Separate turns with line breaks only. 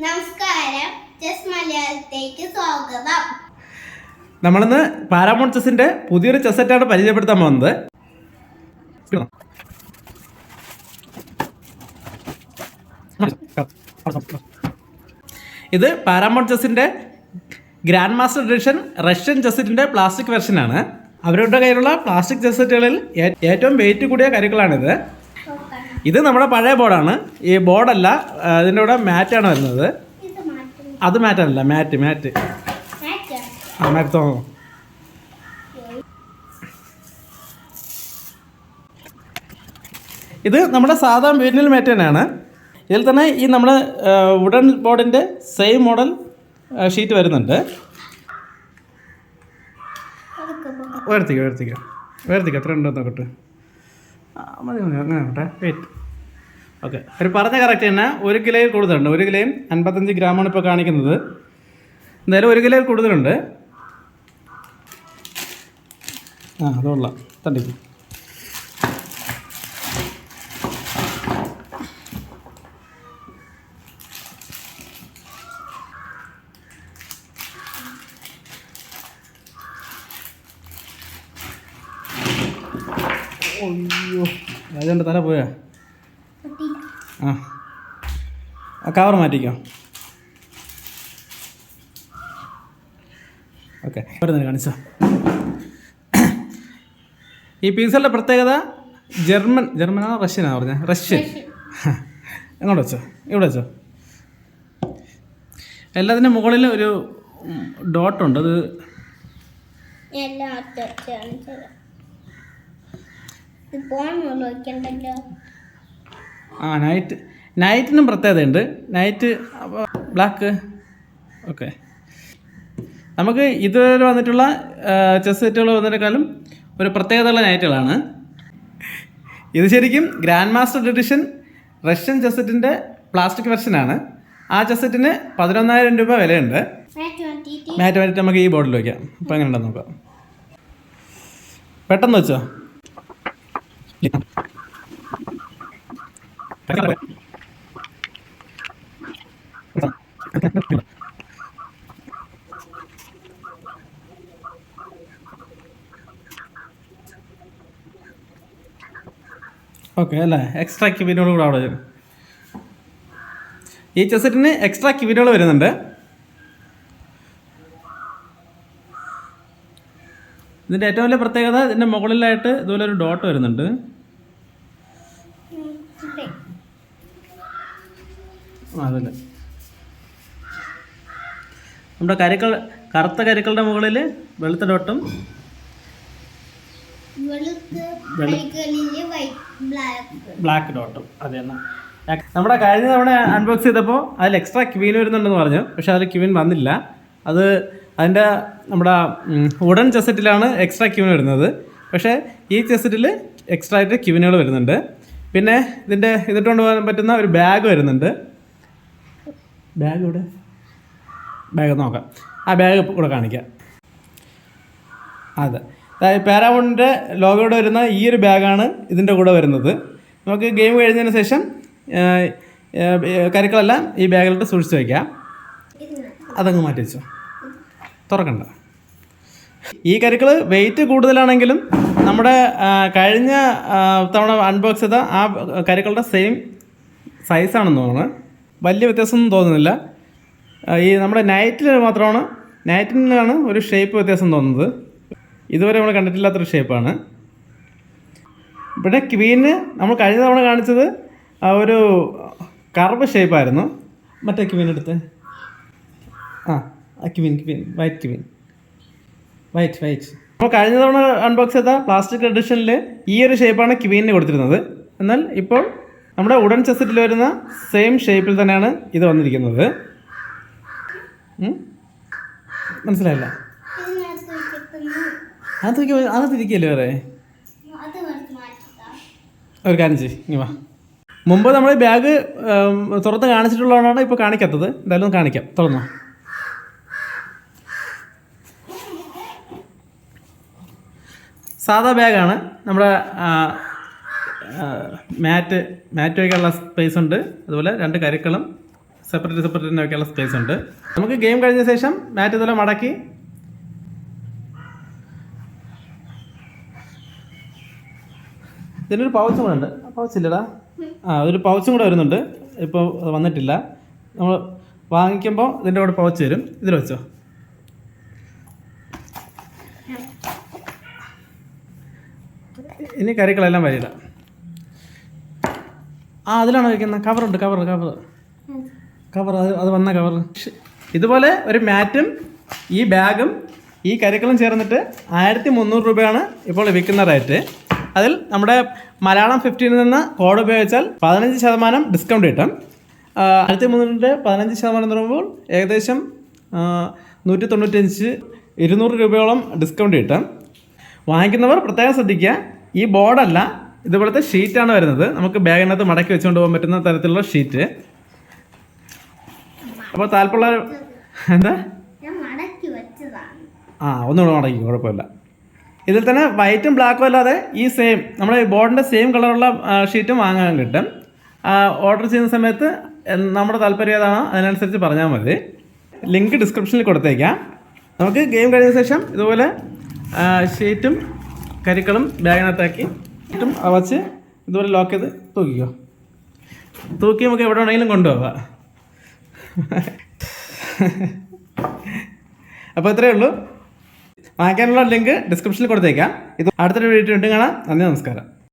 നമസ്കാരം, ചെസ് മലയാളത്തിലേക്ക് സ്വാഗതം.
നമ്മളിന്ന് പാരാമൗണ്ട് ചെസ്സിന്റെ പുതിയൊരു ചെസ് സെറ്റാണ് പരിചയപ്പെടുത്താൻ പോകുന്നത്. ഇത് പാരാമൗണ്ട് ചെസ്സിന്റെ grand master edition Russian chess സെറ്റിന്റെ പ്ലാസ്റ്റിക് വെർഷനാണ്. അവരുടെ കയ്യിലുള്ള പ്ലാസ്റ്റിക് ചെസ് സെറ്റുകളിൽ ഏറ്റവും വെയിറ്റ് കൂടിയ കരുക്കളാണിത്. ഇത് നമ്മുടെ പഴയ ബോർഡാണ്. ഈ ബോർഡല്ല, ഇതിൻ്റെ കൂടെ മാറ്റാണ് വരുന്നത്. അത് മാറ്റല്ല, മാറ്റ് ആ മാറ്റ് തോന്നുന്നു. ഇത് നമ്മുടെ സാധാ വെനിൽ മാറ്റ് തന്നെയാണ്. ഇതിൽ തന്നെ ഈ നമ്മുടെ വുഡൻ ബോർഡിൻ്റെ സെയിം മോഡൽ ഷീറ്റ് വരുന്നുണ്ട്. ഉയർത്തിക്കോ എത്ര ഉണ്ടോ നോക്കട്ടെ. മതി അങ്ങനെ നോട്ടെ, വെയിറ്റ്. ഓക്കെ, ഒരു പറഞ്ഞ കറക്റ്റ് തന്നെ 1 കിലോയിൽ കൂടുതലുണ്ട്. 1 കിലോയും 55 ഗ്രാമാണ് ഇപ്പോൾ കാണിക്കുന്നത്. എന്തായാലും 1 കിലോയിൽ കൂടുതലുണ്ട്. അതുകൊള്ളാം, തണ്ടിക്കും. അയ്യോ, രാജൻ്റെ തല പോയാ? ആ കവർ മാറ്റിക്കോ. ഓക്കെ, ഇവിടെ കാണിച്ചോ. ഈ പീസുകളുടെ പ്രത്യേകത ജർമ്മനാണോ റഷ്യനാണോ പറഞ്ഞത്? റഷ്യൻ. എങ്ങോട്ട് വെച്ചോ? ഇവിടെ വെച്ചോ. എല്ലാത്തിൻ്റെ മുകളിൽ ഒരു ഡോട്ടുണ്ട്. അത് നൈറ്റിനും പ്രത്യേകതയുണ്ട്. Night black. ഓക്കെ, നമുക്ക് ഇതുവരെ വന്നിട്ടുള്ള ചെസ് സെറ്റുകൾ വന്നതിനേക്കാളും ഒരു പ്രത്യേകതയുള്ള നൈറ്റുകളാണ്. ഇത് ശരിക്കും grand master edition Russian chess സെറ്റിൻ്റെ പ്ലാസ്റ്റിക് വെർഷനാണ്. ആ ചെസ് സെറ്റിന് 11,000 രൂപ വിലയുണ്ട്. മാറ്റ് മാറ്റിട്ട് നമുക്ക് ഈ ബോർഡിൽ വയ്ക്കാം. അപ്പോൾ എങ്ങനെ ഉണ്ടെന്ന് നോക്കാം. പെട്ടെന്ന് വെച്ചോ. ഓക്കെ അല്ലേ, എക്സ്ട്രാ കിവിനുകൾ കൂടെ അവിടെ വരും. ഈ ചെസ് സെറ്റിന് എക്സ്ട്രാ കിവിനുകൾ വരുന്നുണ്ട്. ഇതിൻ്റെ ഏറ്റവും വലിയ പ്രത്യേകത ഇതിൻ്റെ മുകളിലായിട്ട് ഇതുപോലെ ഒരു ഡോട്ട് വരുന്നുണ്ട്. അതല്ലേ, നമ്മുടെ കറുത്ത കരുക്കളുടെ മുകളിൽ വെളുത്ത ഡോട്ടും ബ്ലാക്ക് ഡോട്ടും. അതെ എന്നാ നമ്മുടെ കഴിഞ്ഞ തവണ അൺബോക്സ് ചെയ്തപ്പോൾ അതിൽ എക്സ്ട്രാ ക്വീൻ വരുന്നുണ്ടെന്ന് പറഞ്ഞു. പക്ഷെ അതിൽ ക്വീൻ വന്നില്ല. അതിൻ്റെ നമ്മുടെ വുഡൻ ചെസ് സെറ്റിലാണ് എക്സ്ട്രാ ക്വീൻ വരുന്നത്. പക്ഷേ ഈ ചെസ് സെറ്റിൽ എക്സ്ട്രാ ആയിട്ട് ക്വീനുകൾ വരുന്നുണ്ട്. പിന്നെ ഇതിട്ടുകൊണ്ട് പോകാൻ പറ്റുന്ന ഒരു ബാഗ് വരുന്നുണ്ട്. ബാഗ് ഇവിടെ, ബാഗ് നോക്കാം. ആ ബാഗ് കൂടെ കാണിക്കാം. അതെ, പാരാമൗണ്ടിൻ്റെ ലോഗോയുടെ വരുന്ന ഈ ഒരു ബാഗാണ് ഇതിൻ്റെ കൂടെ വരുന്നത്. നമുക്ക് ഗെയിം കഴിഞ്ഞതിന് ശേഷം കരുക്കളെല്ലാം ഈ ബാഗിലോട്ട് സൂക്ഷിച്ച് വയ്ക്കാം. അതങ്ങ് മാറ്റി വെച്ചോ, തുറക്കണ്ട. ഈ കരുക്കൾ വെയിറ്റ് കൂടുതലാണെങ്കിലും നമ്മുടെ കഴിഞ്ഞ തവണ അൺബോക്സ് ചെയ്ത ആ കരുക്കളുടെ സെയിം സൈസാണെന്ന് തോന്നുന്നു. വലിയ വ്യത്യാസമൊന്നും തോന്നുന്നില്ല. ഈ നമ്മുടെ നൈറ്റിനാണ് ഒരു ഷേപ്പ് വ്യത്യാസം തോന്നുന്നത്. ഇതുവരെ നമ്മൾ കണ്ടിട്ടില്ലാത്തൊരു ഷേപ്പാണ്. ഇവിടെ ക്വീന് നമ്മൾ കഴിഞ്ഞ തവണ കാണിച്ചത് ഒരു കർവ് ഷേപ്പായിരുന്നു. മറ്റേ ക്വീൻ എടുത്ത് ക്വീൻ വൈറ്റ് നമ്മൾ കഴിഞ്ഞ തവണ അൺബോക്സ് ചെയ്ത പ്ലാസ്റ്റിക് എഡിഷനിൽ ഈ ഒരു ഷേപ്പാണ് ക്വീനിന് കൊടുത്തിരുന്നത്. എന്നാൽ ഇപ്പോൾ നമ്മുടെ വുഡൻ ചെസ് സെറ്റിൽ വരുന്ന സെയിം ഷേപ്പിൽ തന്നെയാണ് ഇത് വന്നിരിക്കുന്നത്. മനസ്സിലായില്ല? അത് തിരിക്കല്ലേ വേറെ ഒരു കാര്യം ചെയ്യ് വാ. മുമ്പ് നമ്മൾ ബാഗ് തുറന്ന് കാണിച്ചിട്ടുള്ളതാണ് ഇപ്പോൾ കാണിക്കാത്തത്. എന്തായാലും കാണിക്കാം. തുറന്നോ. സാധാ ബാഗാണ്. നമ്മുടെ മാറ്റ് വയ്ക്കാനുള്ള സ്പേസ് ഉണ്ട്. അതുപോലെ 2 കരുക്കളും സെപ്പറേറ്റ് വെക്കാനുള്ള സ്പേസ് ഉണ്ട്. നമുക്ക് ഗെയിം കഴിഞ്ഞ ശേഷം മാറ്റ് ഇതുപോലെ മടക്കി ഇതിനൊരു പൗച്ചും കൂടെ ഉണ്ട്. പൗച്ചില്ലടാ, ഒരു പൗച്ചും കൂടെ വരുന്നുണ്ട്. ഇപ്പോൾ വന്നിട്ടില്ല. നമ്മൾ വാങ്ങിക്കുമ്പോൾ ഇതിൻ്റെ കൂടെ പൗച്ച് വരും. ഇതിൽ വെച്ചോ. ഇനി കറികളെല്ലാം വരില്ല. അതിലാണോ വയ്ക്കുന്നത്? കവറുണ്ട്, കവർ അത് വന്ന കവർ. ഇതുപോലെ ഒരു മാറ്റും ഈ ബാഗും ഈ കറികളും ചേർന്നിട്ട് 1300 രൂപയാണ് ഇപ്പോൾ വിൽക്കുന്ന റേറ്റ്. അതിൽ നമ്മുടെ മലയാളം 15 നിന്ന് കോഡ് ഉപയോഗിച്ചാൽ 15% ഡിസ്കൗണ്ട് കിട്ടും. 1300 15% പറയുമ്പോൾ ഏകദേശം 195 200 രൂപയോളം ഡിസ്കൗണ്ട് കിട്ടും. വാങ്ങിക്കുന്നവർ പ്രത്യേകം ശ്രദ്ധിക്കുക, ഈ ബോർഡല്ല, ഇതുപോലത്തെ ഷീറ്റാണ് വരുന്നത്. നമുക്ക് ബാഗിനകത്ത് മടക്കി വെച്ചുകൊണ്ട് പോകാൻ പറ്റുന്ന തരത്തിലുള്ള ഷീറ്റ്. അപ്പോൾ താല്പര്യമുള്ള എന്താ ഒന്നുകൂടെ മടക്കി, കുഴപ്പമില്ല. ഇതിൽ തന്നെ വൈറ്റും ബ്ലാക്കും അല്ലാതെ ഈ സെയിം നമ്മുടെ ബോർഡിൻ്റെ സെയിം കളറുള്ള ഷീറ്റും വാങ്ങാൻ കിട്ടും. ഓർഡർ ചെയ്യുന്ന സമയത്ത് നമ്മുടെ താല്പര്യം ഏതാണോ അതിനനുസരിച്ച് പറഞ്ഞാൽ മതി. ലിങ്ക് ഡിസ്ക്രിപ്ഷനിൽ കൊടുത്തേക്കാം. നമുക്ക് ഗെയിം കഴിഞ്ഞ ശേഷം ഇതുപോലെ ഷീറ്റും കരിക്കളും ബാഗിനകത്താക്കി ഷീറ്റും വച്ച് ഇതുപോലെ ലോക്ക് ചെയ്ത് തൂക്കി നമുക്ക് എവിടെ വേണമെങ്കിലും കൊണ്ടുപോകാം. അപ്പോൾ ഇത്രയേ ഉള്ളൂ. വാങ്ങിക്കാനുള്ള ലിങ്ക് ഡിസ്ക്രിപ്ഷനിൽ കൊടുത്തേക്കാം. ഇത് അടുത്തൊരു വീഡിയോ കാണാം. നന്ദി, നമസ്കാരം.